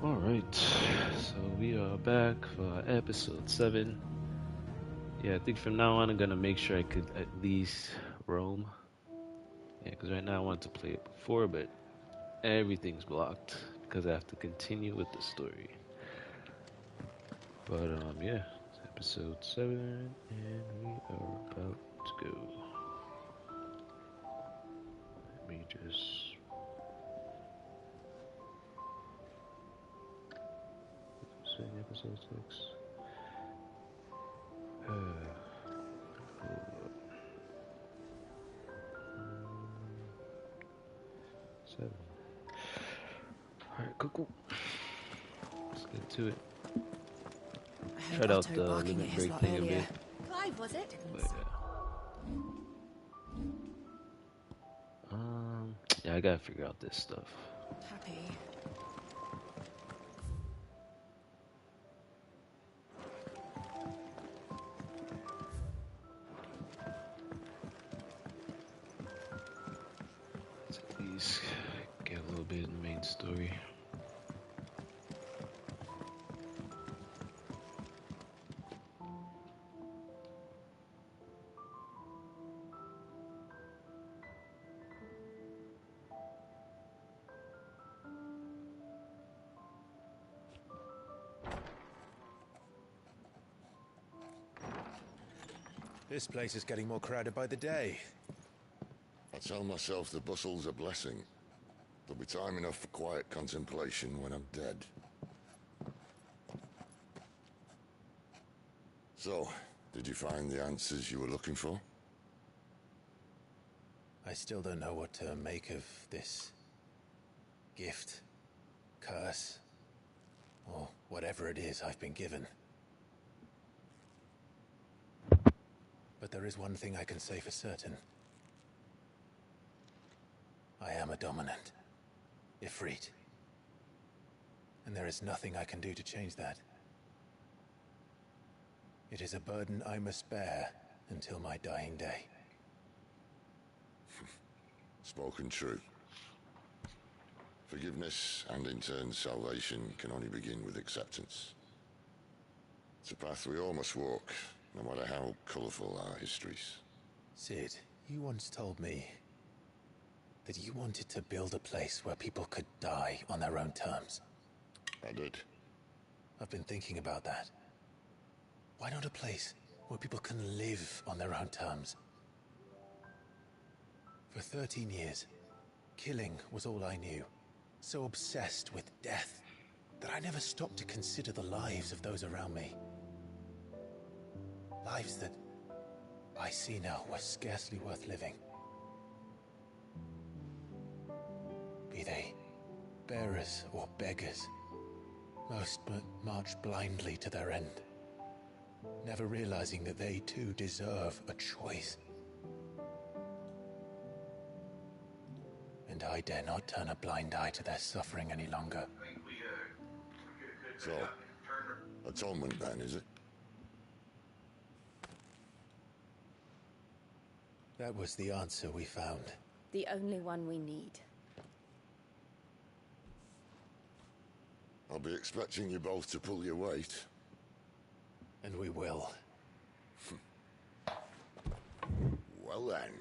Alright, so we are back for episode 7. Yeah, I think from now on I'm gonna make sure I could at least roam. Yeah, because right now I want to play it before, but everything's blocked because I have to continue with the story. But yeah, it's episode 7 and we are about to go. Let me just episode 6. Seven. Alright, cool. Let's get to it. Tried out the limit break thing a bit. Clive, was it? But, yeah, I gotta figure out this stuff. Happy. Let's at least get a little bit of the main story. This place is getting more crowded by the day. I tell myself the bustle's a blessing. There'll be time enough for quiet contemplation when I'm dead. So, did you find the answers you were looking for? I still don't know what to make of this gift, curse, or whatever it is I've been given. But there is one thing I can say for certain. I am a dominant, Ifrit. And there is nothing I can do to change that. It is a burden I must bear until my dying day. Spoken true. Forgiveness and in turn salvation can only begin with acceptance. It's a path we all must walk, no matter how colourful our histories. Sid, you once told me that you wanted to build a place where people could die on their own terms. I did. I've been thinking about that. Why not a place where people can live on their own terms? For 13 years, killing was all I knew. So obsessed with death that I never stopped to consider the lives of those around me. Lives that I see now were scarcely worth living. Be they bearers or beggars, most march blindly to their end, never realizing that they too deserve a choice. And I dare not turn a blind eye to their suffering any longer. So, atonement then, is it? That was the answer we found. The only one we need. I'll be expecting you both to pull your weight. And we will. Well then,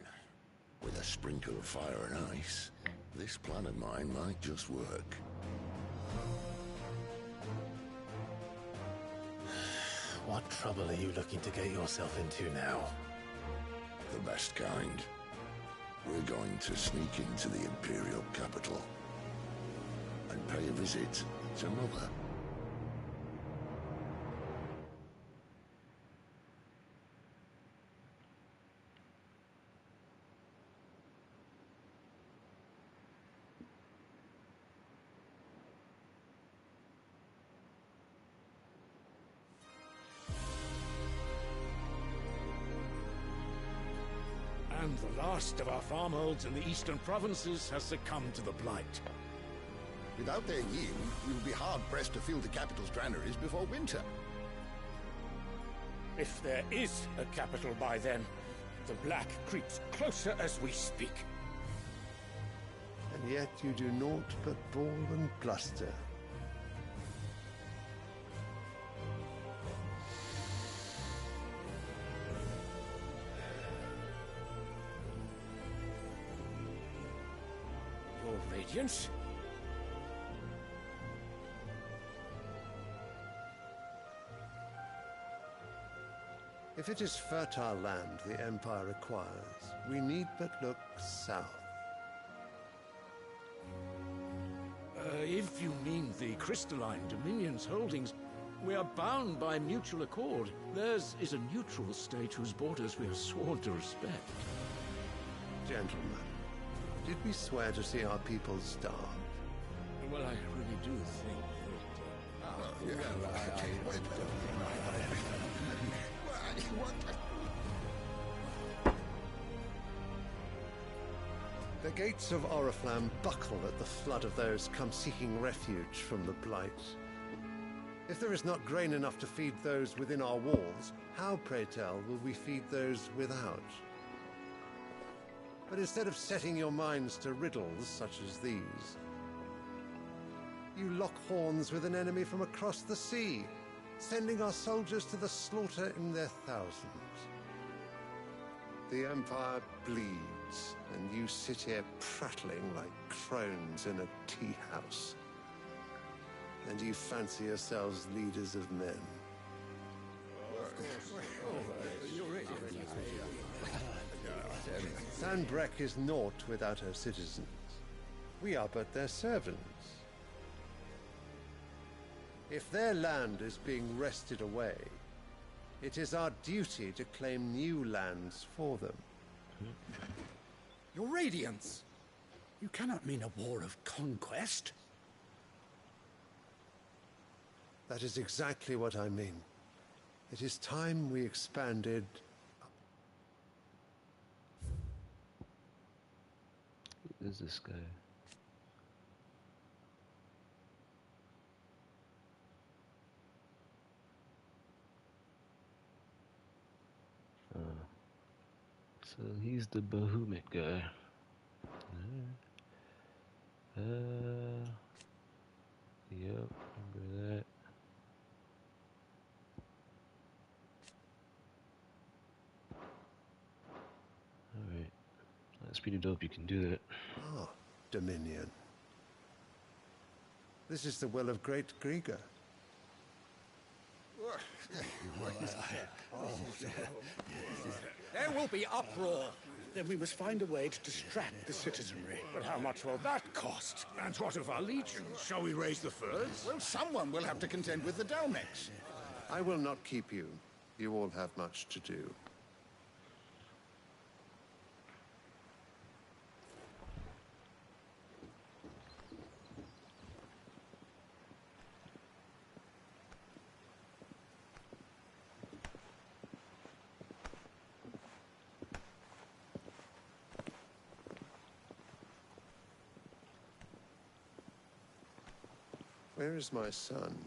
with a sprinkle of fire and ice, this plan of mine might just work. What trouble are you looking to get yourself into now? The best kind. We're going to sneak into the Imperial capital and pay a visit to Mother. And the last of our farmholds in the eastern provinces has succumbed to the blight. Without their yield, we will be hard-pressed to fill the capital's granaries before winter. If there is a capital by then, the black creeps closer as we speak. And yet you do naught but bawl and bluster. Radiance? If it is fertile land the Empire requires, we need but look south. If you mean the crystalline Dominion's holdings, we are bound by mutual accord. Theirs is a neutral state whose borders we are sworn to respect. Gentlemen, did we swear to see our people starve? Well, I really do think The gates of Oriflamme buckle at the flood of those come seeking refuge from the Blight. If there is not grain enough to feed those within our walls, how, pray tell, will we feed those without? But instead of setting your minds to riddles such as these, you lock horns with an enemy from across the sea, sending our soldiers to the slaughter in their thousands. The Empire bleeds, and you sit here prattling like crones in a tea house. And you fancy yourselves leaders of men. Sanbreque is naught without her citizens. We are but their servants. If their land is being wrested away, it is our duty to claim new lands for them. Your Radiance! You cannot mean a war of conquest. That is exactly what I mean. It is time we expanded. Who is this guy? So he's the Bahamut guy. Yep, remember that. Alright. That's pretty dope, you can do that. Ah, Dominion. This is the will of Great Grieger. There will be uproar. Then we must find a way to distract the citizenry. But how much will that cost? And what of our legions? Shall we raise the furs? Well, someone will have to contend with the Dalmex. I will not keep you. You all have much to do. Where is my son?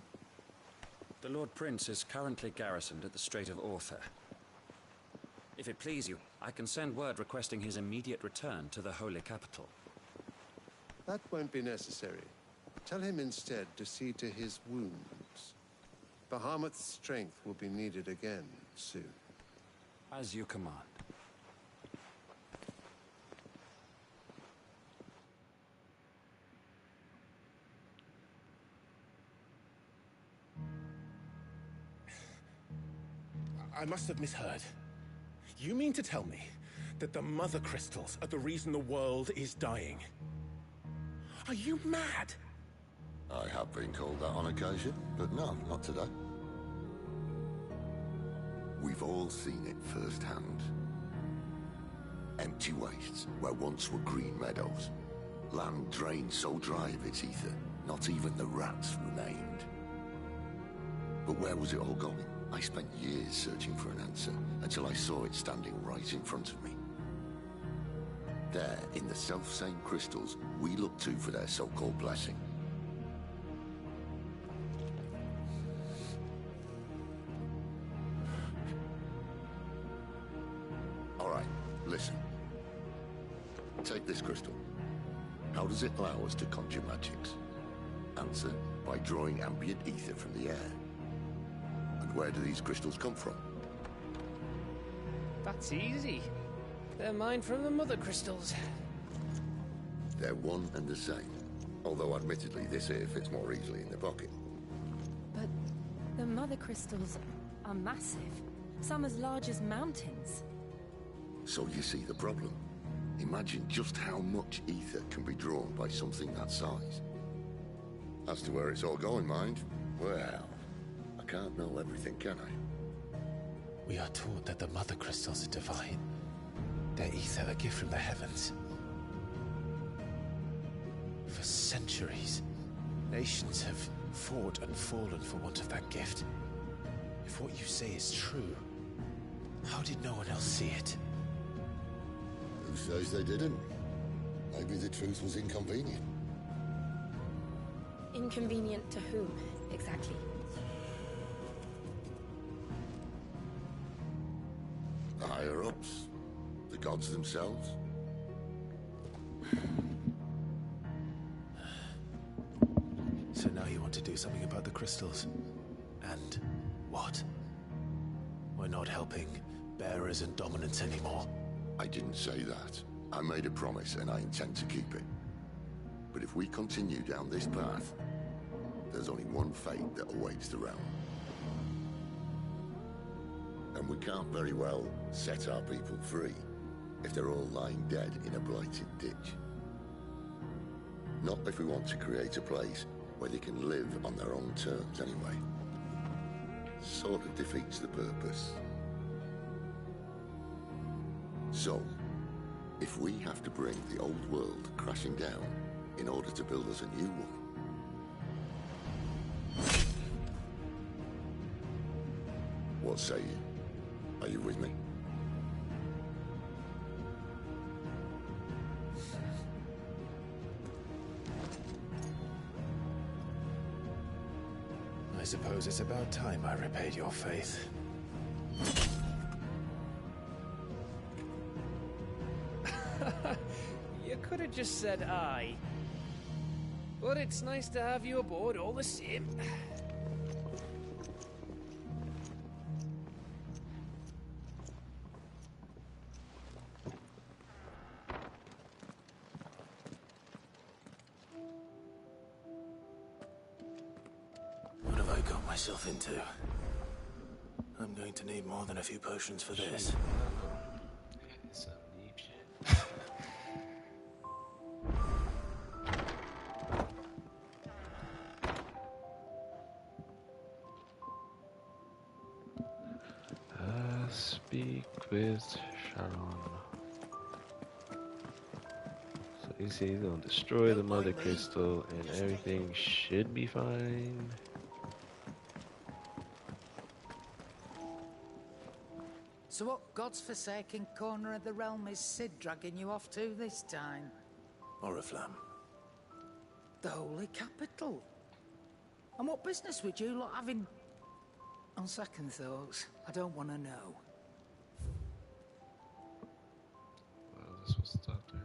The Lord Prince is currently garrisoned at the Strait of Author. If it please you, I can send word requesting his immediate return to the Holy Capital. That won't be necessary. Tell him instead to see to his wounds. Bahamut's strength will be needed again soon. As you command. I must have misheard. You mean to tell me that the mother crystals are the reason the world is dying? Are you mad? I have been called that on occasion, but no, not today. We've all seen it firsthand. Empty wastes where once were green meadows. Land drained so dry of its ether, not even the rats remained. But where was it all going? I spent years searching for an answer, until I saw it standing right in front of me. There, in the self-same crystals, we look to for their so-called blessing. All right, listen. Take this crystal. How does it allow us to conjure magics? Answer, by drawing ambient ether from the air. Where do these crystals come from? That's easy. They're mined from the mother crystals. They're one and the same. Although admittedly this here fits more easily in the pocket. But the mother crystals are massive. Some as large as mountains. So you see the problem. Imagine just how much ether can be drawn by something that size. As to where it's all going, mind, well, I can't know everything, can I? We are taught that the mother crystals are divine. Their ether a gift from the heavens. For centuries, nations have fought and fallen for want of that gift. If what you say is true, how did no one else see it? Who says they didn't? Maybe the truth was inconvenient. Inconvenient to whom, exactly? The higher-ups, the gods themselves. So now you want to do something about the crystals. And what? We're not helping bearers and dominants anymore. I didn't say that. I made a promise and I intend to keep it. But if we continue down this path, there's only one fate that awaits the realm. And we can't very well set our people free if they're all lying dead in a blighted ditch. Not if we want to create a place where they can live on their own terms anyway. Sort of defeats the purpose. So, if we have to bring the old world crashing down in order to build us a new one, what say you? Are you with me? I suppose it's about time I repaid your faith. You could have just said aye. But it's nice to have you aboard all the same. What have I got myself into? I'm going to need more than a few potions for this. Some deep shit. Speak with Sharon. So you say he's gonna destroy the mother crystal and everything should be fine. So what God's forsaken corner of the realm is Sid dragging you off to this time? Oriflamme. The holy capital. And what business would you lot have in... On second thoughts, I don't want to know. Well, this was the doctor.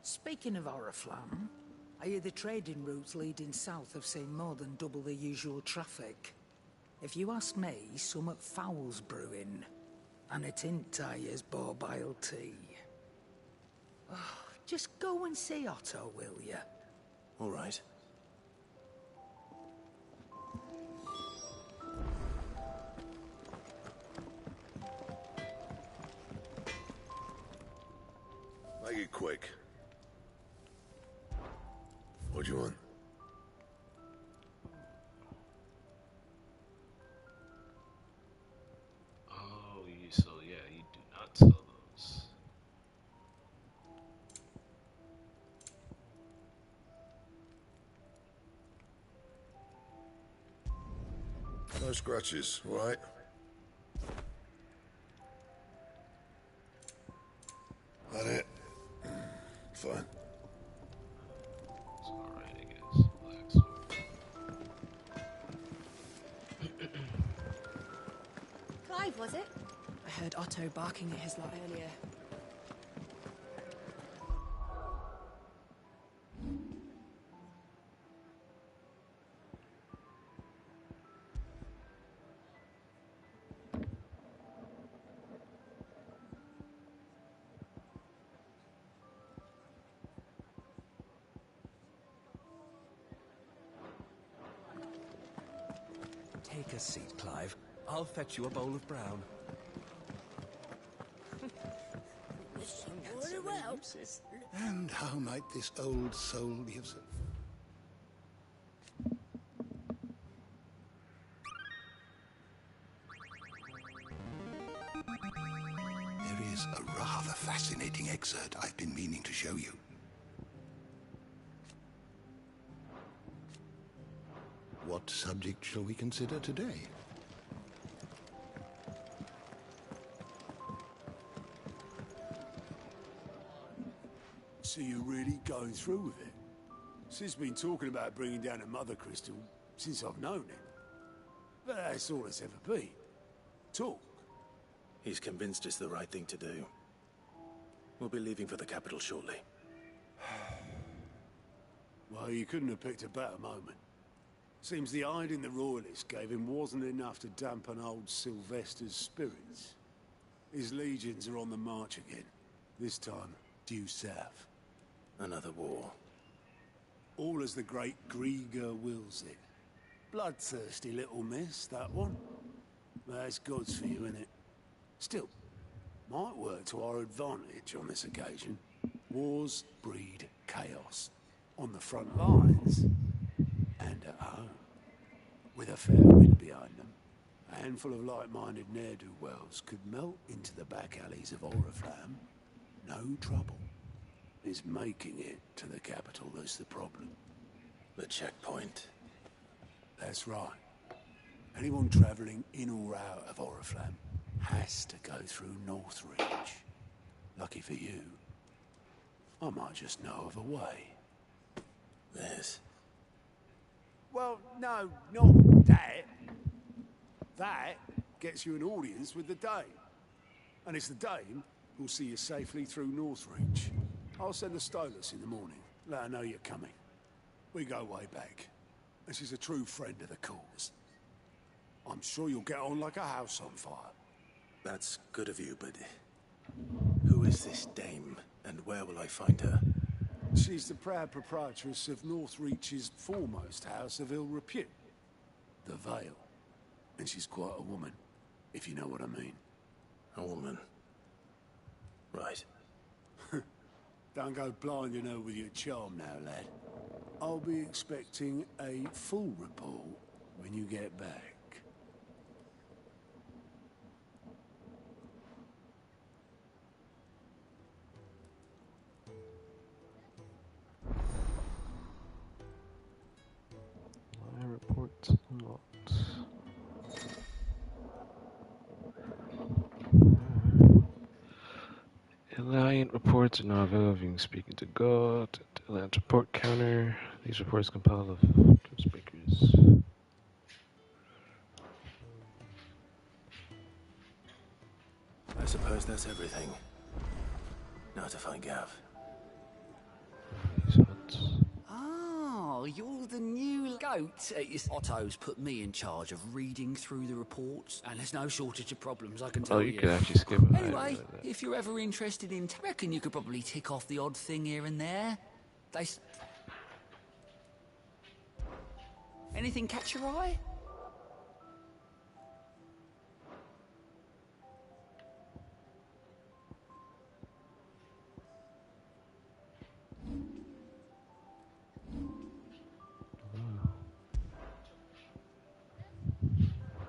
Speaking of Oriflamme, I hear the trading routes leading south have seen more than double the usual traffic. If you ask me, summat foul's brewing. And it ain't Tyre's borbile tea. Oh, just go and see Otto, will you? All right. Make it quick. What do you want? Oh, so yeah, you do not sell those. No scratches, all right? That it? Fine. It's alright, I guess. Relax. Clive, was it? I heard Otto barking at his lot earlier. Take a seat, Clive. I'll fetch you a bowl of brown. Very well. And how might this old soul be of service? There is a rather fascinating excerpt I've been meaning to show you. What subject shall we consider today? So you're really going through with it? Sid's been talking about bringing down a mother crystal since I've known him. But that's all it's ever been. Talk. He's convinced it's the right thing to do. We'll be leaving for the capital shortly. Well, you couldn't have picked a better moment. Seems the hiding the royalists gave him wasn't enough to dampen old Sylvester's spirits. His legions are on the march again. This time, due south. Another war. All as the great Grieger wills it. Bloodthirsty little miss, that one. That's God's for you, innit? Still, might work to our advantage on this occasion. Wars breed chaos. On the front lines. And at home. With a fair wind behind them, a handful of like-minded ne'er-do-wells could melt into the back alleys of Oriflamme. No trouble. It's making it to the capital that's the problem. The checkpoint. That's right. Anyone travelling in or out of Oriflamme has to go through Northreach. Lucky for you, I might just know of a way. This? Well, no, not that. That gets you an audience with the Dame. And it's the Dame who'll see you safely through Northreach. I'll send the Stolas in the morning. Let her know you're coming. We go way back. And she's a true friend of the cause. I'm sure you'll get on like a house on fire. That's good of you, but who is this dame, and where will I find her? She's the proud proprietress of Northreach's foremost house of ill repute, the Vale. And she's quite a woman, if you know what I mean. A woman? Right. Don't go blinding her with your charm now, lad. I'll be expecting a full report when you get back. Report not. Alliant reports are now available if you can speak into God. Alliant report counter. These reports compile of speakers. I suppose that's everything. Now to find Gav. Oh, you're the new goat. Otto's put me in charge of reading through the reports, and there's no shortage of problems, I can tell you. Oh, you could actually skip it. Anyway, if you're ever interested in... I reckon you could probably tick off the odd thing here and there. Anything catch your eye?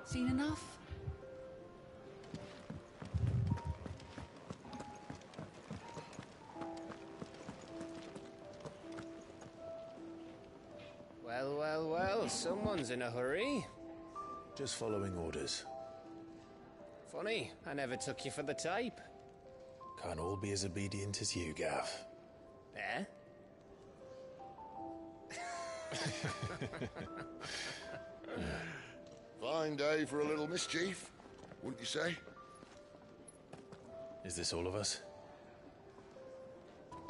Seen enough? Well, well, well, someone's in a hurry. Just following orders. Funny, I never took you for the type. Can't all be as obedient as you, Gav. Eh? Fine day for a little mischief, wouldn't you say? Is this all of us?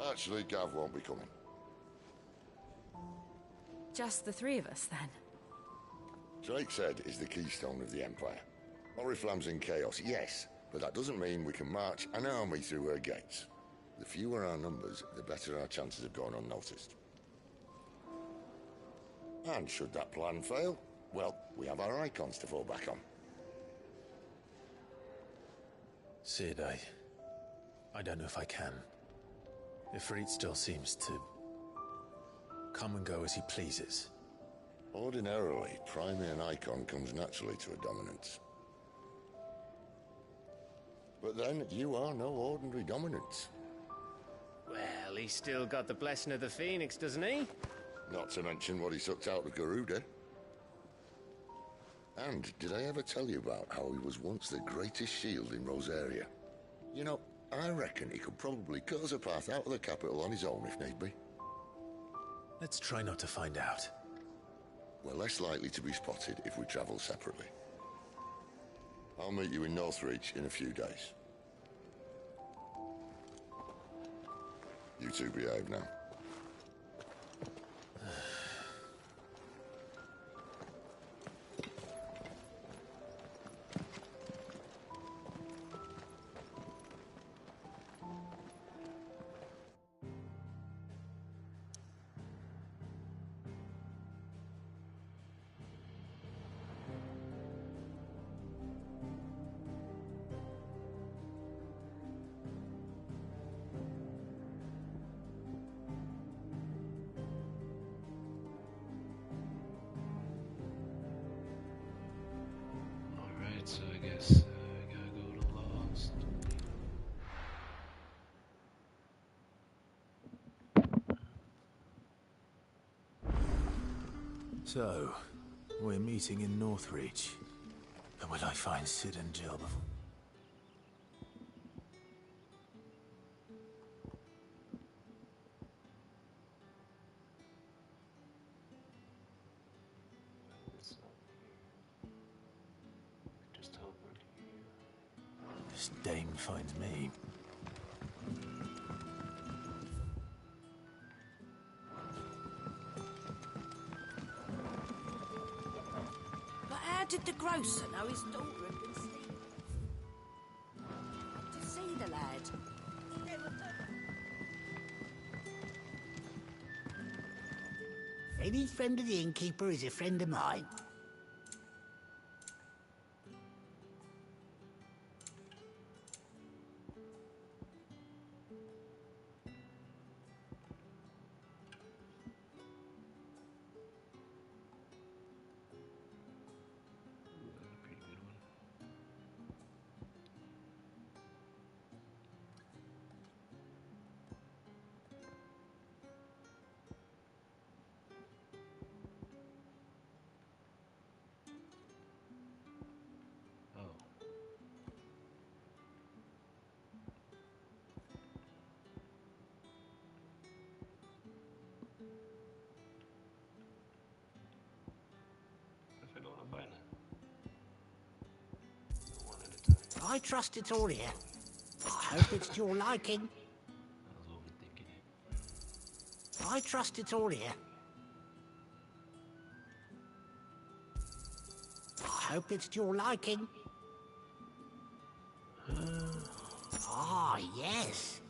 Actually, Gav won't be coming. Just the three of us, then? Drake said is the keystone of the Empire. Oriflamme's in chaos, yes, but that doesn't mean we can march an army through her gates. The fewer our numbers, the better our chances of going unnoticed. And should that plan fail, well, we have our icons to fall back on. Sid, I don't know if I can. Ifrit still seems to come and go as he pleases. Ordinarily, priming an icon comes naturally to a dominance. But then, you are no ordinary dominance. Well, he's still got the blessing of the Phoenix, doesn't he? Not to mention what he sucked out of Garuda. And did I ever tell you about how he was once the greatest shield in Rosaria? You know, I reckon he could probably cut us a path out of the capital on his own if need be. Let's try not to find out. We're less likely to be spotted if we travel separately. I'll meet you in Northreach in a few days. You two behave now. So I guess I gotta go to Lost. So, we're meeting in Northreach. And will I find Sid and Jill before? This dame finds me. But how did the grocer know his daughter had been stealing? To see the lad. Any friend of the innkeeper is a friend of mine. I trust it's all here. I hope it's to your liking. I trust it's all here. I hope it's to your liking. Ah, yes.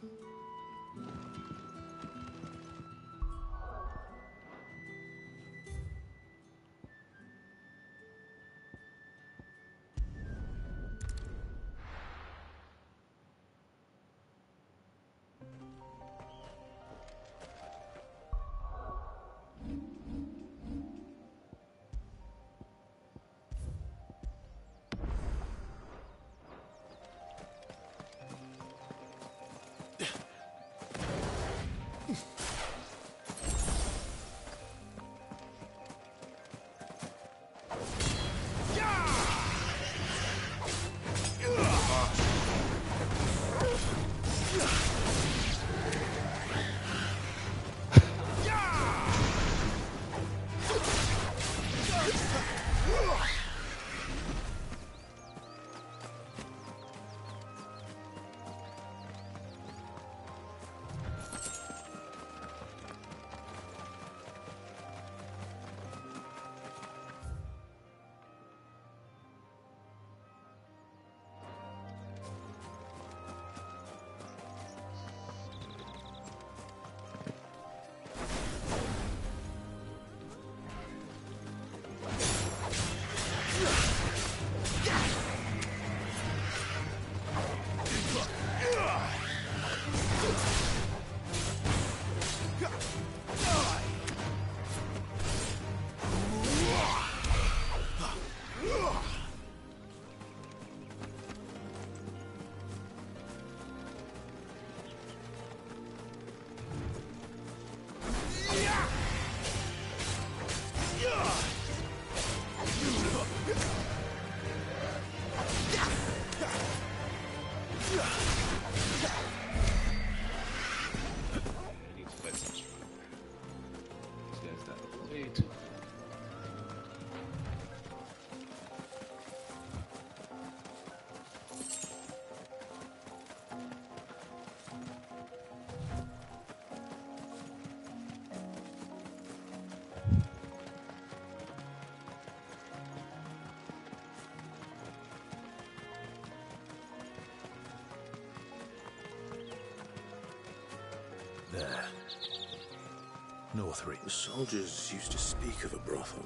Northreach. The soldiers used to speak of a brothel,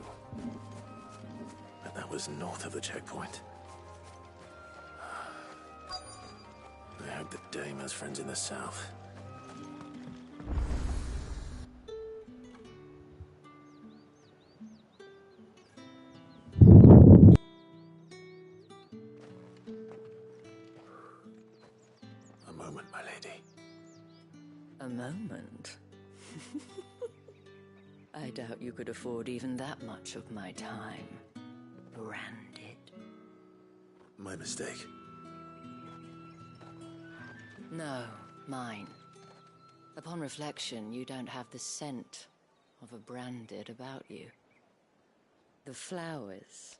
but that was north of the checkpoint. I hope the dame has friends in the south. A moment, my lady. A moment? I doubt you could afford even that much of my time. Branded. My mistake. No, mine. Upon reflection, you don't have the scent of a branded about you. The flowers.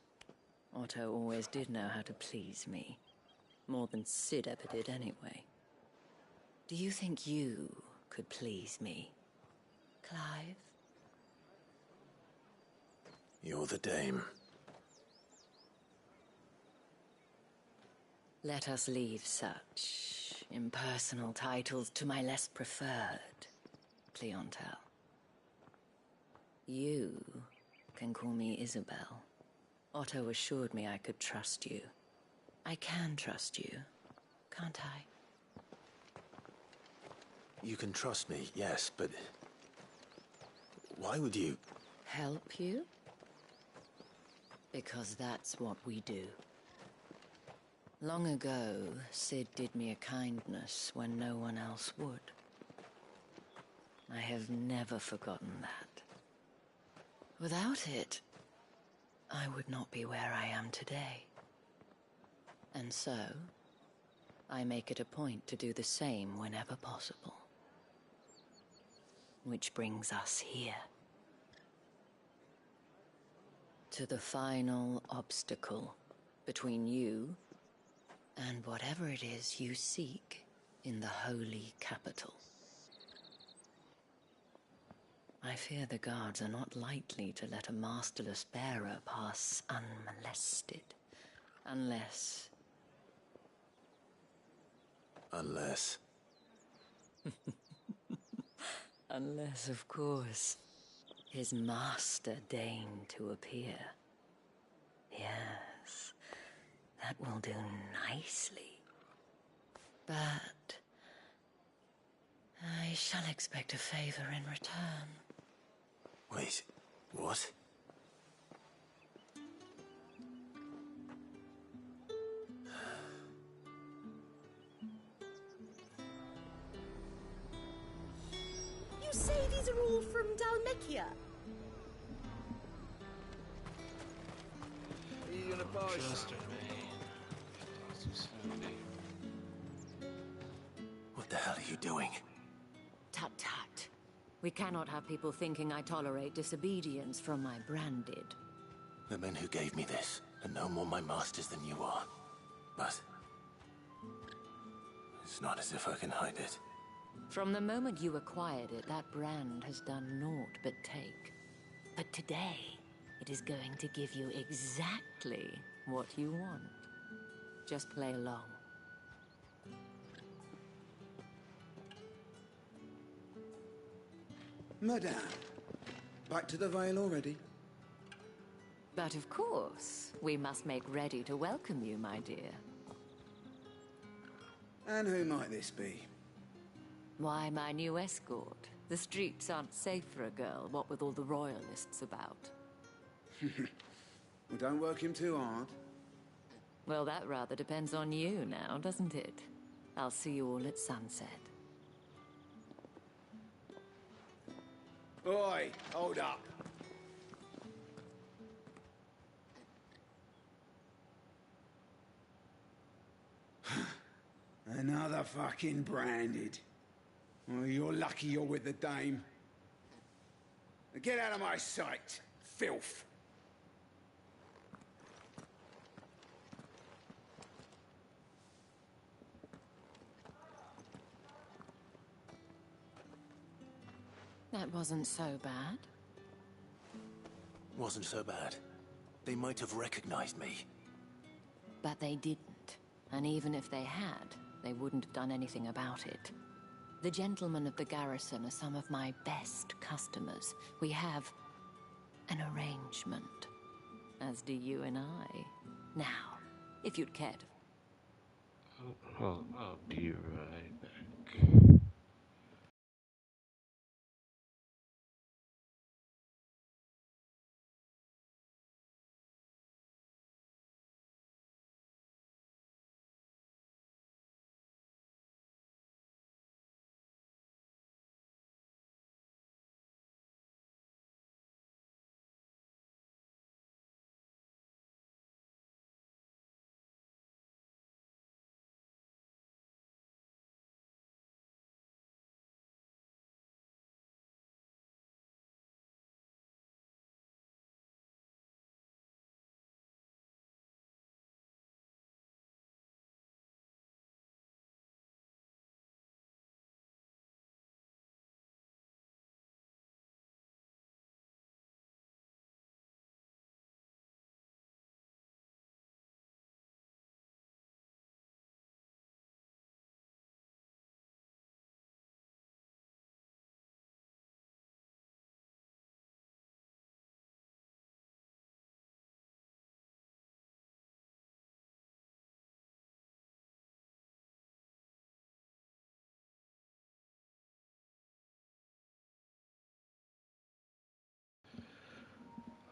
Otto always did know how to please me. More than Sid ever did anyway. Do you think you could please me, Clive? You're the dame. Let us leave such impersonal titles to my less preferred clientele. You can call me Isabel. Otto assured me I could trust you. I can trust you, can't I? You can trust me, yes, but... why would you... Help you? Because that's what we do. Long ago, Sid did me a kindness when no one else would. I have never forgotten that. Without it, I would not be where I am today. And so, I make it a point to do the same whenever possible. Which brings us here. To the final obstacle between you and whatever it is you seek in the holy capital. I fear the guards are not likely to let a masterless bearer pass unmolested. Unless... Unless... Unless, of course, his master deigned to appear. Yes, that will do nicely. But I shall expect a favor in return. Wait, what? You say these are all from Dalmekia? Are you gonna buy something? What the hell are you doing? Tut tut. We cannot have people thinking I tolerate disobedience from my branded. The men who gave me this are no more my masters than you are. But... it's not as if I can hide it. From the moment you acquired it, that brand has done naught but take. But today, it is going to give you exactly what you want. Just play along. Madame, back to the Vale already? But of course, we must make ready to welcome you, my dear. And who might this be? Why, my new escort. The streets aren't safe for a girl, what with all the royalists about. Well, don't work him too hard. Well, that rather depends on you now, doesn't it? I'll see you all at sunset. Oi, hold up. Another fucking branded. Well, you're lucky you're with the dame. Now get out of my sight, filth. That wasn't so bad. Wasn't so bad. They might have recognized me. But they didn't. And even if they had, they wouldn't have done anything about it. The gentlemen of the garrison are some of my best customers. We have an arrangement, as do you and I. Now, if you'd care to... I'll be right back.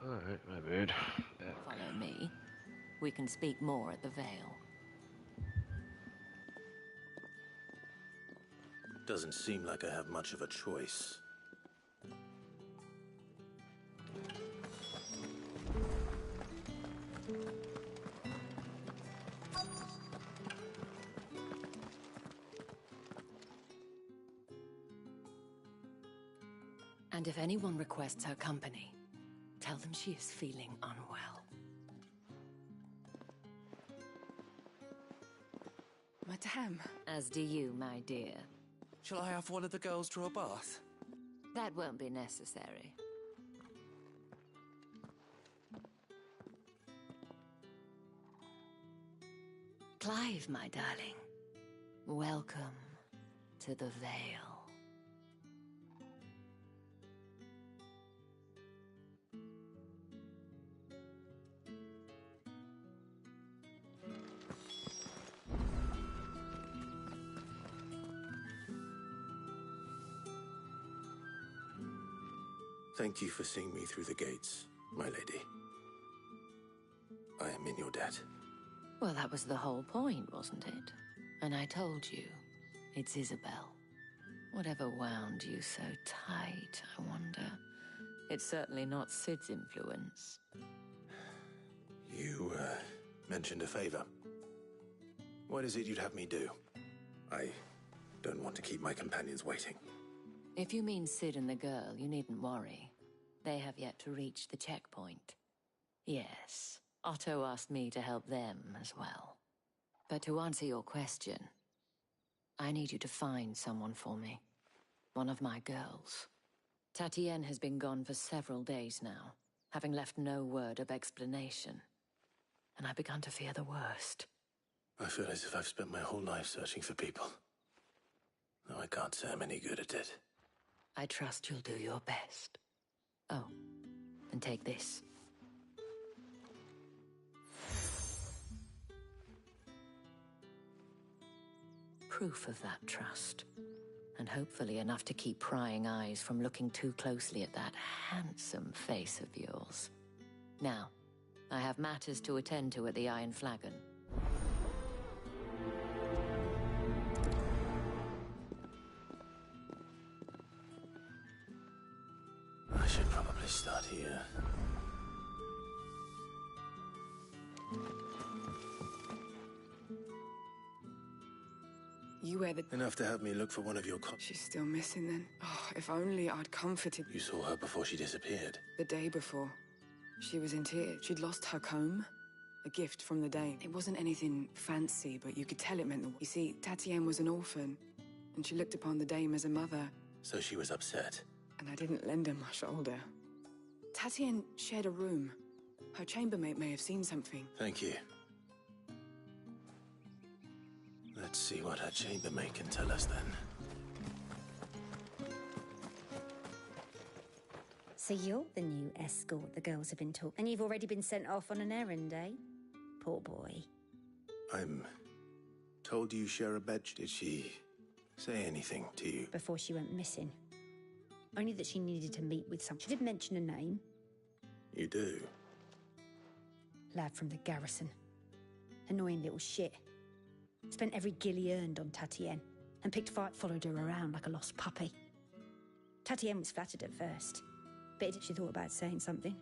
Alright, my bad. Follow me. We can speak more at the Vale. Doesn't seem like I have much of a choice. And if anyone requests her company, tell them she is feeling unwell. Madame. As do you, my dear. Shall I have one of the girls draw a bath? That won't be necessary. Clive, my darling. Welcome to the Vale. Thank you for seeing me through the gates, my lady. I am in your debt. Well, that was the whole point, wasn't it? And I told you, it's Isabel. Whatever wound you so tight, I wonder. It's certainly not Sid's influence. You, mentioned a favor. What is it you'd have me do? I don't want to keep my companions waiting. If you mean Sid and the girl, you needn't worry. They have yet to reach the checkpoint. Yes, Otto asked me to help them as well. But to answer your question, I need you to find someone for me. One of my girls. Tatienne has been gone for several days now, having left no word of explanation. And I've begun to fear the worst. I feel as if I've spent my whole life searching for people. Though I can't say I'm any good at it. I trust you'll do your best. Oh, and take this. Proof of that trust. And hopefully enough to keep prying eyes from looking too closely at that handsome face of yours. Now, I have matters to attend to at the Iron Flagon. I should probably start here. You wear the... Enough to have me look for one of your She's still missing then. Oh, if only I'd comforted... You saw her before she disappeared? The day before. She was in tears. She'd lost her comb. A gift from the Dame. It wasn't anything fancy, but you could tell it meant the... You see, Tatienne was an orphan, and she looked upon the Dame as a mother. So she was upset. And I didn't lend her my shoulder. Tatienne shared a room. Her chambermaid may have seen something. Thank you. Let's see what her chambermaid can tell us then. So you're the new escort the girls have been talking. And you've already been sent off on an errand, eh? Poor boy. I'm told you share a bed. Did she say anything to you? Before she went missing. Only that she needed to meet with someone. She did mention a name. You do? Lad from the garrison. Annoying little shit. Spent every guil he earned on Tatienne. And picked fight followed her around like a lost puppy. Tatienne was flattered at first. But she thought about saying something.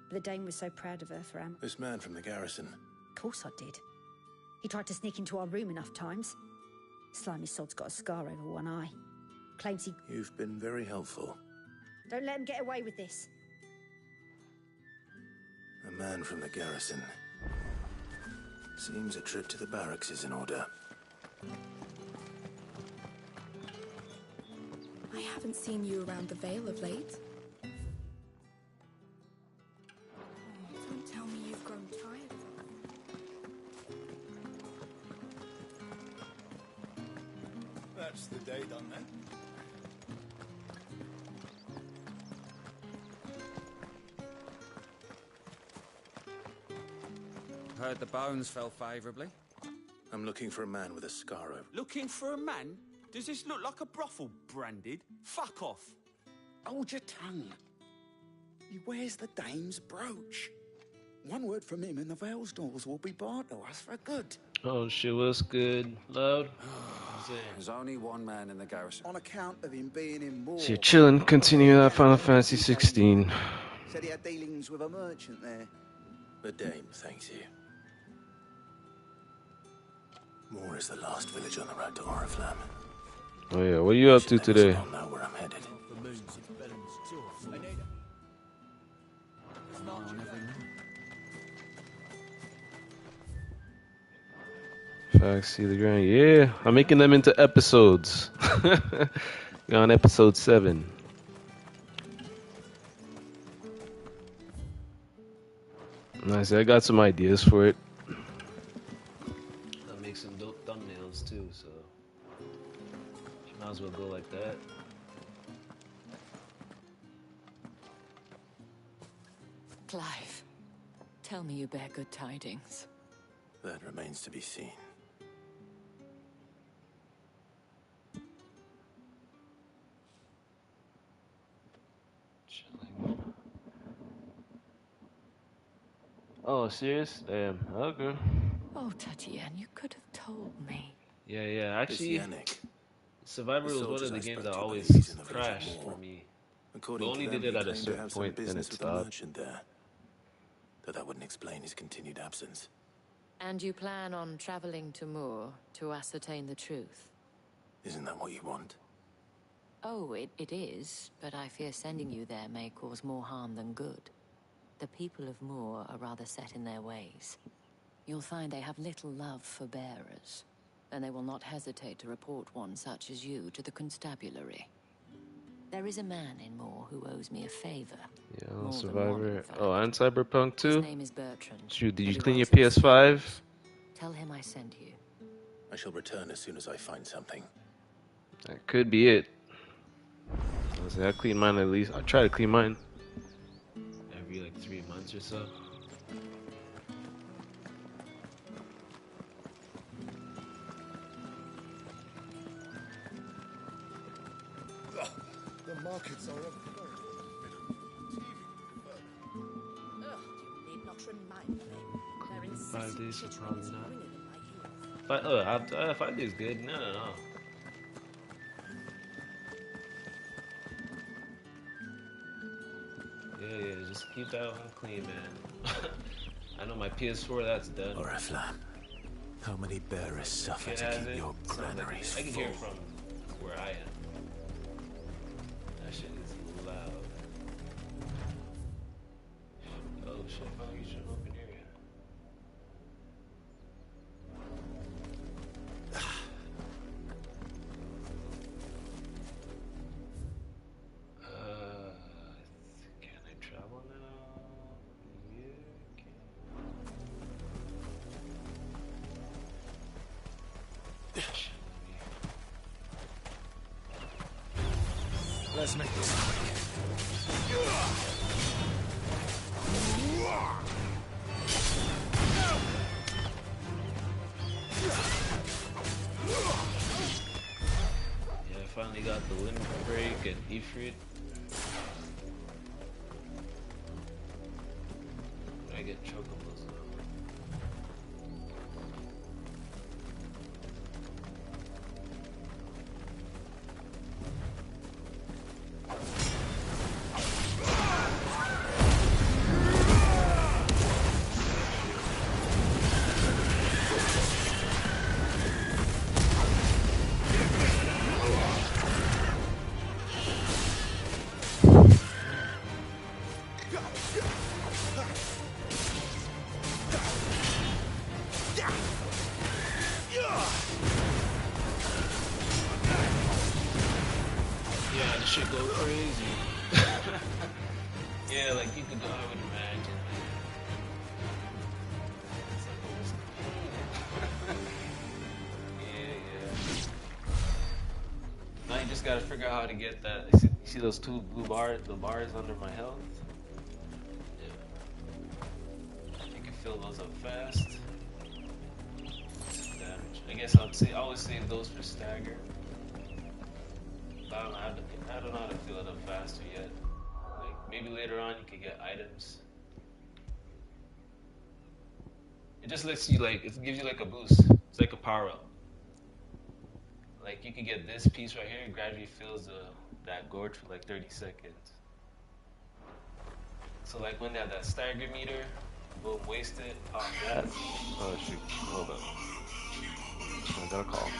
But the Dane was so proud of her for This man from the garrison. Of course I did. He tried to sneak into our room enough times. Slimy sod's got a scar over one eye. Claims he... You've been very helpful. Don't let him get away with this. A man from the garrison. Seems a trip to the barracks is in order. I haven't seen you around the Vale of late. Don't tell me you've grown tired of it. That's the day done then. Heard the bones fell favourably. I'm looking for a man with a scar over. Looking for a man? Does this look like a brothel, Branded? Fuck off. Hold your tongue. He wears the dame's brooch. One word from him and the Vale's doors will be barred to us for good. Oh shit, what's good? Loud? There's only one man in the garrison. On account of him being in war. So you're chilling, continue that Final Fantasy 16. Said he had dealings with a merchant there. The dame thanks you. Moore is the last village on the road to Oriflamme. Oh yeah, what are you up to today? I know where I'm headed. Facts, see the grind. Yeah, I'm making them into episodes. We're on episode 7. Nice, I got some ideas for it. I'll make some dope thumbnails too, so might as well go like that. Clive, tell me you bear good tidings. That remains to be seen. Oh, serious? Damn. Okay. Oh, Tatienne, you could have told me. Yeah. Actually, Survivor was one of the games that always crashed for me. But only did it at a certain point, then it stopped. Though that wouldn't explain his continued absence. And you plan on traveling to Moor to ascertain the truth? Isn't that what you want? Oh, it is, but I fear sending you there may cause more harm than good. The people of Moor are rather set in their ways. You'll find they have little love for bearers, and they will not hesitate to report one such as you to the constabulary. There is a man in Moor who owes me a favor. Yeah, Survivor. Oh, and Cyberpunk too? His name is Bertrand. Shoot, did you clean your PS5? Tell him I sent you. I shall return as soon as I find something. That could be it. I clean mine at least. I try to clean mine every like 3 months or so. The markets are overflowing. You need not remind me. Their 5 days, incessant probably chitterings not. ringing in my ears. 5 days good? No. Yeah, just keep that one clean, man. I know my PS4, that's done. Oriflamme, how many bearers suffer to keep your granaries I can hear it full? from where I am. That shit is loud. Oh shit, I reached an open area. Can I travel now? Yeah, okay. Let's make this quick. Yeah, I finally got the limit break and Ifrit. I get chocobos though. Yeah, this shit go crazy. Yeah, like you could go, I would imagine. It's like almost yeah. Now you just gotta figure out how to get that. You see those two blue bars, the bars under my health? Yeah. You can fill those up fast. Damage. I guess I always save those for stagger. I don't know how to fill it up faster yet. Like maybe later on you could get items. It just lets you like, it gives you like a boost. It's like a power up. Like you can get this piece right here, it gradually fills that gorge for like 30 seconds. So like when they have that stagger meter, boom, waste it, pop that. Oh shoot, hold up. I got a call.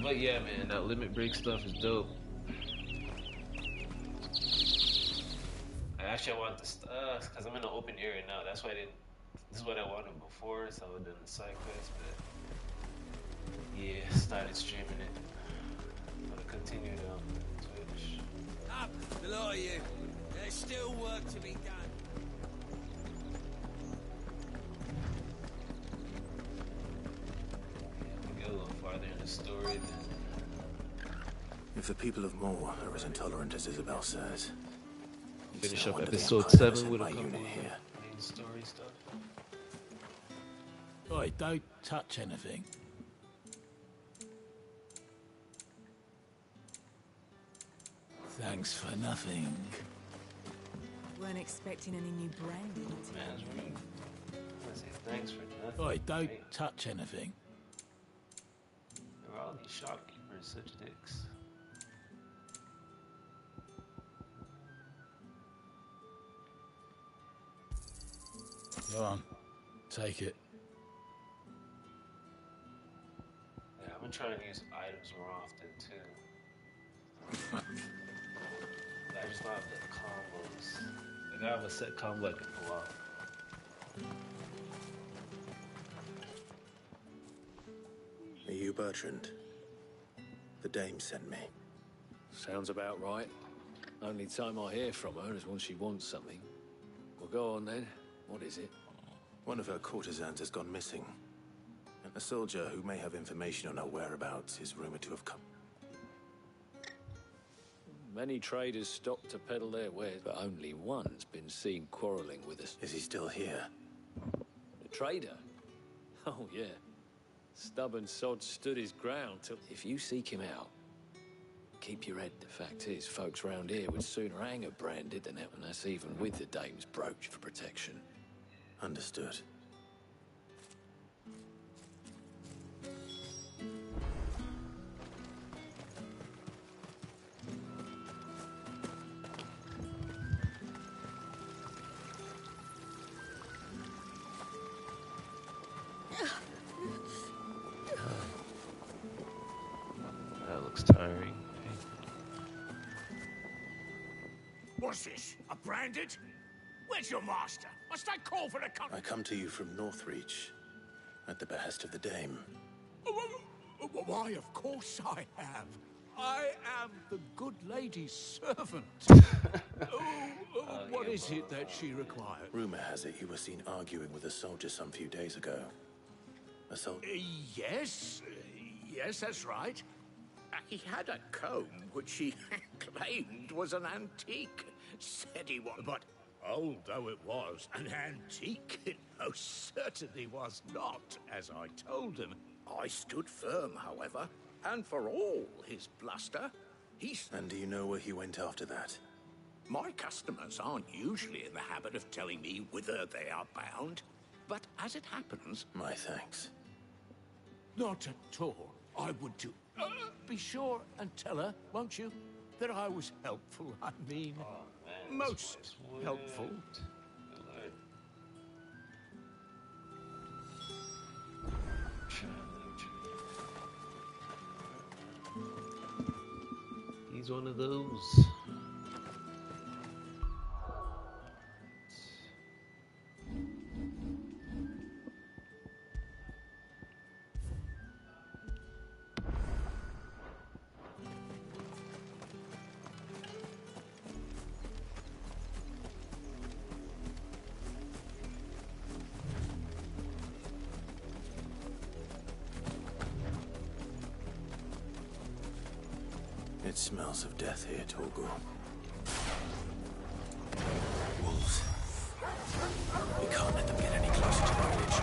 But yeah, man, that limit break stuff is dope. I want this, because I'm in an open area now. That's why I didn't. This is what I wanted before, so I would have done the side quest. But yeah, started streaming it. I'm gonna continue it on Twitch. Up, the lot of you. There's still work to be done. Get a little farther in the story then. If the people of Moor are as intolerant as Isabel says, Finish up no wonder the episode Empire 7 sent with a my couple unit of here. main story stuff. Oi, don't touch anything. Thanks for nothing. Weren't expecting any new branding. Man's rude. I say thanks for nothing. Oi, don't touch anything. There are all these shopkeepers, such dicks. Go on, take it. Yeah, I'm trying to use items more often too. I just don't have the combos. Like I have a set combo I can pull off. Are you Bertrand? The dame sent me. Sounds about right. Only time I hear from her is when she wants something. Well, go on then. What is it? One of her courtesans has gone missing. A soldier who may have information on her whereabouts is rumored to have come. Many traders stop to peddle their wares, but only one's been seen quarreling with us. Is he still here? A trader? Oh, yeah. Stubborn sod stood his ground till... If you seek him out, keep your head. The fact is, folks round here would sooner hang a branded than out, and that's even with the dame's brooch for protection. Understood. That looks tiring. What's this? A branded? Where's your master? Must I call for the I come to you from Northreach, at the behest of the Dame. Why, of course I have. I am the good lady's servant. What is it that she requires? Rumor has it you were seen arguing with a soldier some few days ago. A soldier? Yes, that's right. He had a comb which he claimed was an antique. Said he was, but old though it was, an antique it most certainly was not, as I told him. I stood firm, however, and for all his bluster, And do you know where he went after that? My customers aren't usually in the habit of telling me whither they are bound, but as it happens... My thanks. Not at all. I would do... be sure and tell her, won't you, that I was helpful. I mean, most helpful. He's one of those. It smells of death here, Torgal. Wolves. We can't let them get any closer to the village.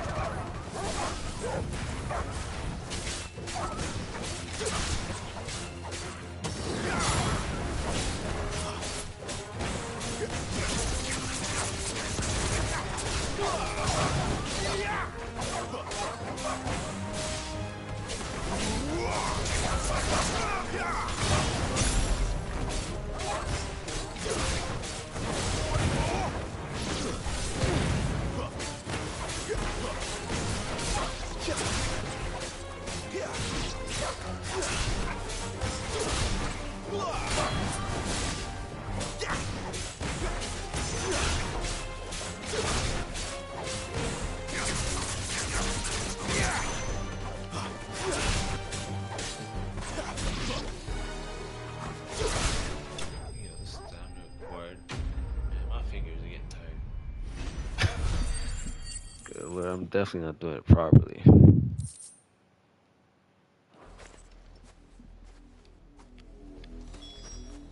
I'm definitely not doing it properly.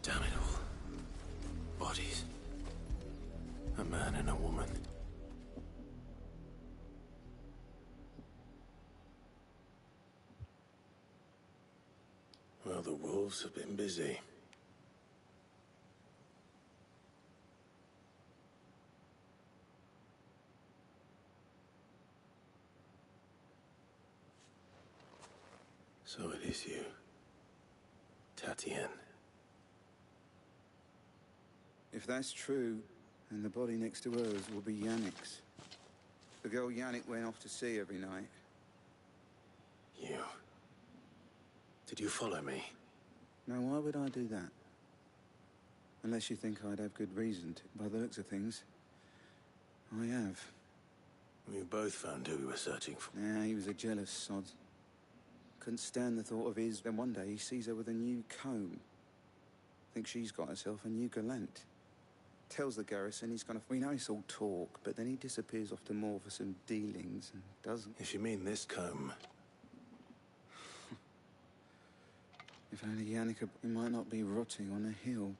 Damn it all. Bodies. A man and a woman. Well, the wolves have been busy. So it is you, Tatien. If that's true, then the body next to hers will be Yannick's. The girl Yannick went off to see every night. You. Did you follow me? Now, why would I do that? Unless you think I'd have good reason to. By the looks of things, I have. We both found who we were searching for. Yeah, he was a jealous sod. Couldn't stand the thought of his. Then one day he sees her with a new comb. Thinks she's got herself a new gallant. Tells the garrison he's gonna... We know it's all talk, but then he disappears off to more for some dealings and doesn't. If you mean this comb... If only Yannick, he might not be rotting on a hill.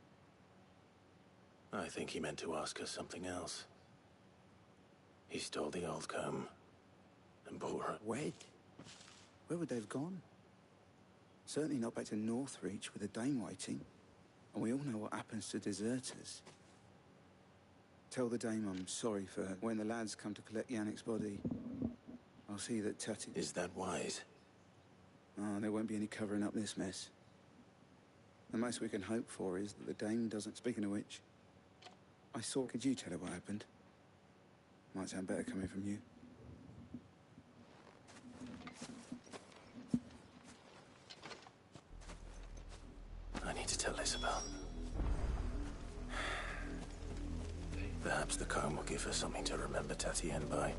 I think he meant to ask her something else. He stole the old comb and brought her... Wed? Where would they have gone? Certainly not back to Northreach with a dame waiting. And we all know what happens to deserters. Tell the dame I'm sorry for her. When the lads come to collect Yannick's body, I'll see that Tatty... Is that wise? Oh, there won't be any covering up this mess. The most we can hope for is that the dame doesn't... Speaking of which, I saw... Could you tell her what happened? Might sound better coming from you. I need to tell Isabel. Perhaps the comb will give her something to remember Tatienne by.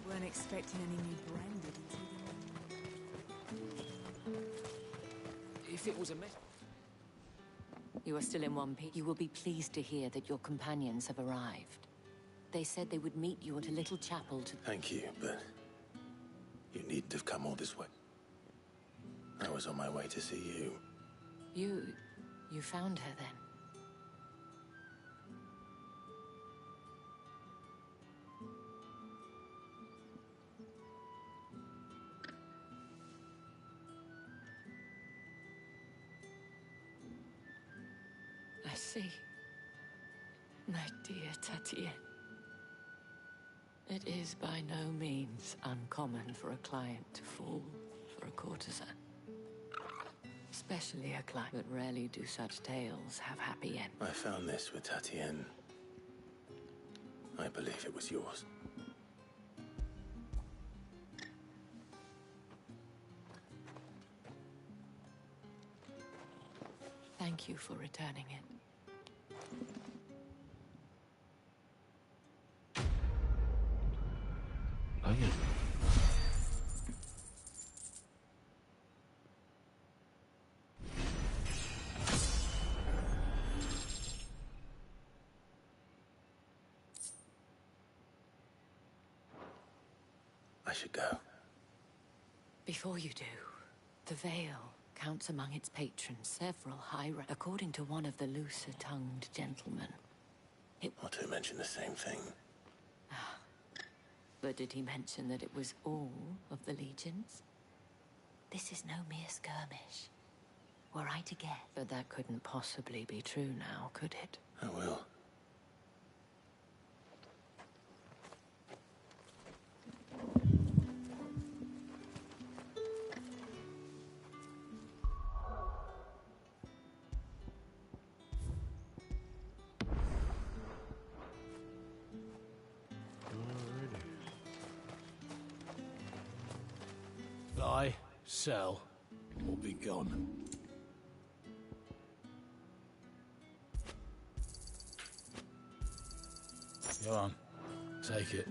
Weren't expecting any new branded until If it was a mess... You are still in one piece. You will be pleased to hear that your companions have arrived. They said they would meet you at a little chapel to... Thank you, but you needn't have come all this way. I was on my way to see you. You found her then? I see. My dear Tatienne. It is by no means uncommon for a client to fall for a courtesan. Especially a client, but rarely do such tales have happy ends. I found this with Tatienne. I believe it was yours. Thank you for returning it. Oh, yeah. I should go. Before you do, the Vale counts among its patrons several high rank. According to one of the looser-tongued gentlemen, Not to mention the same thing. But did he mention that it was all of the legions? This is no mere skirmish. Were I to guess, but that couldn't possibly be true now, could it? I will. Buy, sell, or be gone. Go on, take it.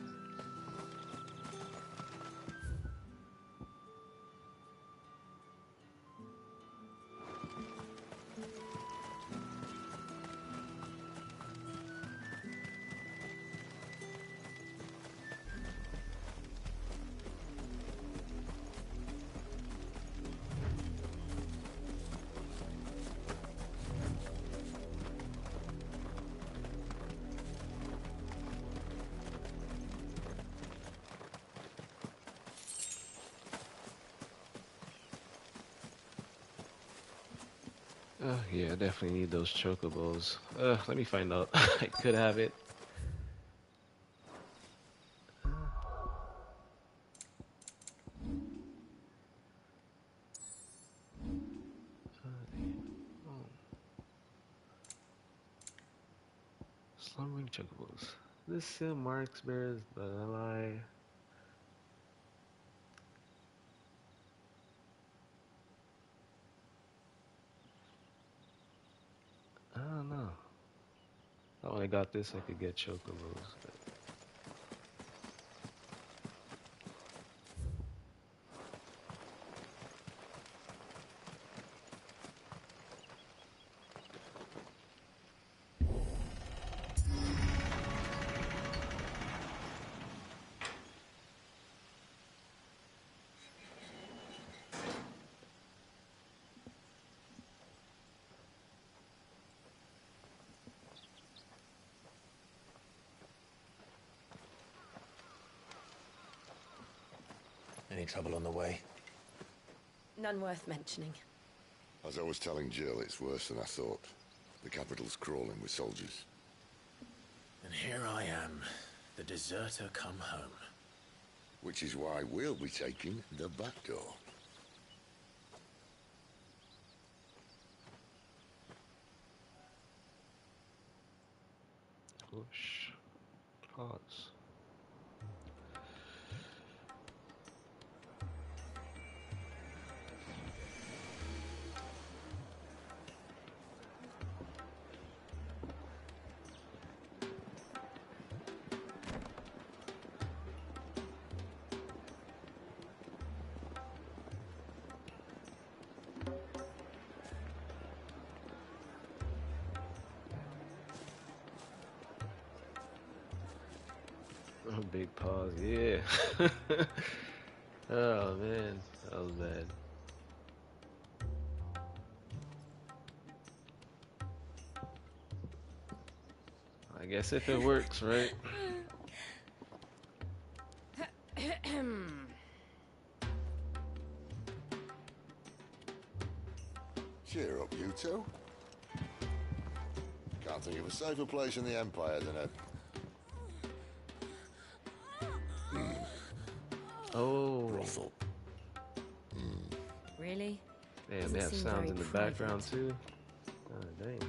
Yeah, I definitely need those chocobos. Let me find out. I could have it. Slumbering chocobos. This still marks bears, but I lie. I don't know. Oh, when I got this, I could get chocobos. But... Any trouble on the way? None worth mentioning. As I was telling Jill, it's worse than I thought. The capital's crawling with soldiers. And here I am, the deserter come home. Which is why we'll be taking the back door. Push. Pause. Oh, big pause, yeah. Oh man, that was bad. I guess if it works, right? Cheer up, you two. Can't think of a safer place in the Empire than a... Oh. brothel. Really? Damn, Doesn't they have seem sounds very in the private. background too. Oh, dang.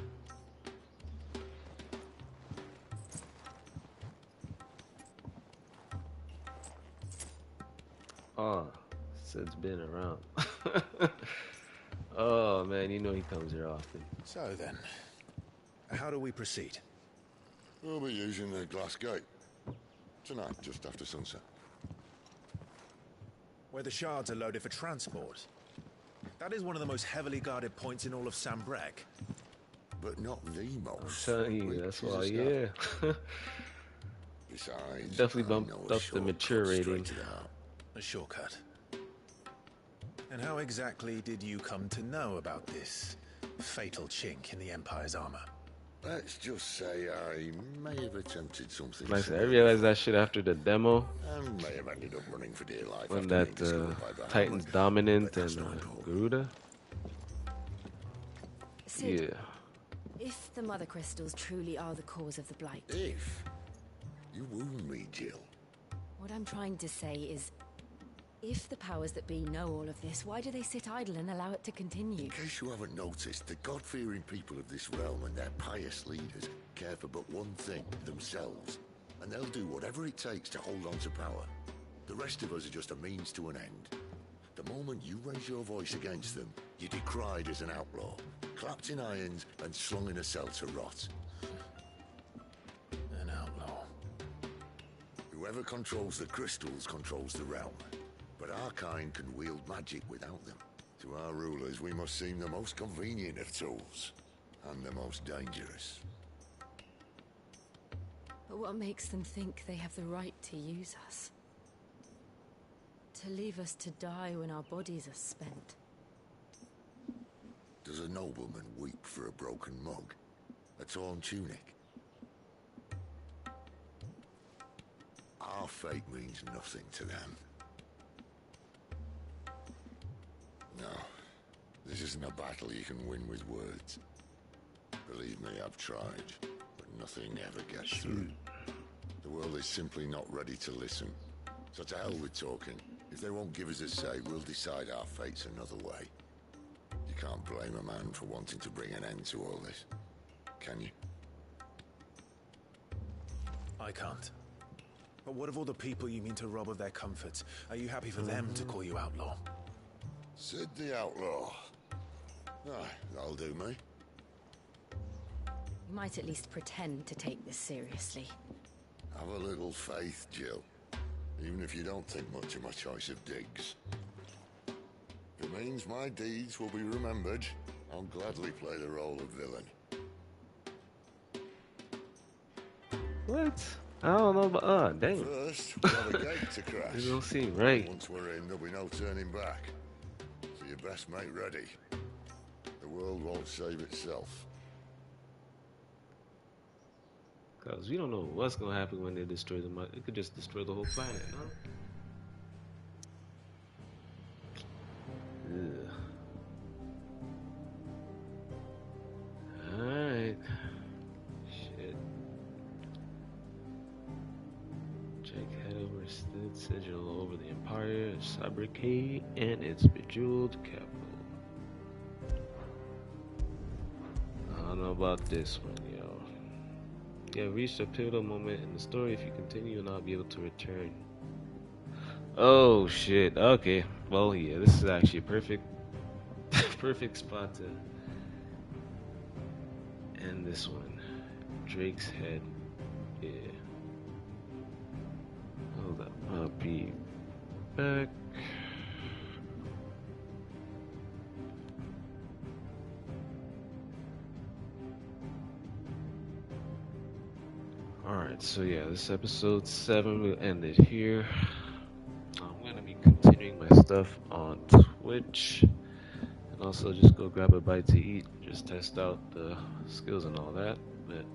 Oh, Sid's been around. Oh man, you know he comes here often. So then, how do we proceed? We'll be using the glass gate. Tonight, just after sunset. Where the shards are loaded for transport. That is one of the most heavily guarded points in all of Sambrek. But not the most. I'm telling you, that's why, yeah. Besides, definitely I know bumped a up the mature shortcut straight rating. to the heart. A shortcut. And how exactly did you come to know about this fatal chink in the Empire's armor? Let's just say I may have attempted something Like I said, I similar realized that shit after the demo. and may have ended up running for dear life When after that being discovered by Bahamut. Titan's Dominant and Garuda. Sid, Yeah. if the Mother Crystals truly are the cause of the Blight... If? You wound me, Jill. What I'm trying to say is, if the powers that be know all of this, why do they sit idle and allow it to continue? In case you haven't noticed, the God-fearing people of this realm and their pious leaders care for but one thing, themselves. And they'll do whatever it takes to hold on to power. The rest of us are just a means to an end. The moment you raise your voice against them, you're decried as an outlaw, clapped in irons and slung in a cell to rot. An outlaw. Whoever controls the crystals controls the realm. But our kind can wield magic without them. To our rulers, we must seem the most convenient of tools, and the most dangerous. But what makes them think they have the right to use us? To leave us to die when our bodies are spent? Does a nobleman weep for a broken mug? A torn tunic? Our fate means nothing to them. No, this isn't a battle you can win with words. Believe me, I've tried, but nothing ever gets through. The world is simply not ready to listen. So to hell with talking. If they won't give us a say, we'll decide our fates another way. You can't blame a man for wanting to bring an end to all this, can you? I can't. But what of all the people you mean to rob of their comforts? Are you happy for them to call you outlaw? Sid the Outlaw. Ah, that'll do me. You might at least pretend to take this seriously. Have a little faith, Jill. Even if you don't think much of my choice of digs. If it means my deeds will be remembered, I'll gladly play the role of villain. What? I don't know about, dang. First, we have a gate to crash. It don't seem right. Once we're in, there'll be no turning back. So you best make ready. The world won't save itself. Cause we don't know what's gonna happen when they destroy the mud. It could just destroy the whole planet, huh? rusted sigil over the Empire, Sabricade, and its bejeweled capital. I don't know about this one, yo. You have reached a pivotal moment in the story. If you continue, you'll not be able to return. Oh shit. Okay. Well, yeah, this is actually a perfect perfect spot to end this one. Drake's head. Yeah. Hold up. I'll be back. Alright, so yeah, this episode 7 will end it here. I'm gonna be continuing my stuff on Twitch. And also just go grab a bite to eat. Just test out the skills and all that. But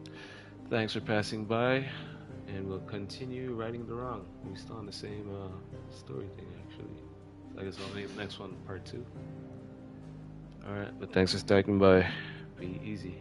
thanks for passing by. And we'll continue righting the wrong. We're still on the same story thing, actually. So I guess I'll make the next one part 2. Alright, but thanks for stopping by. Be easy.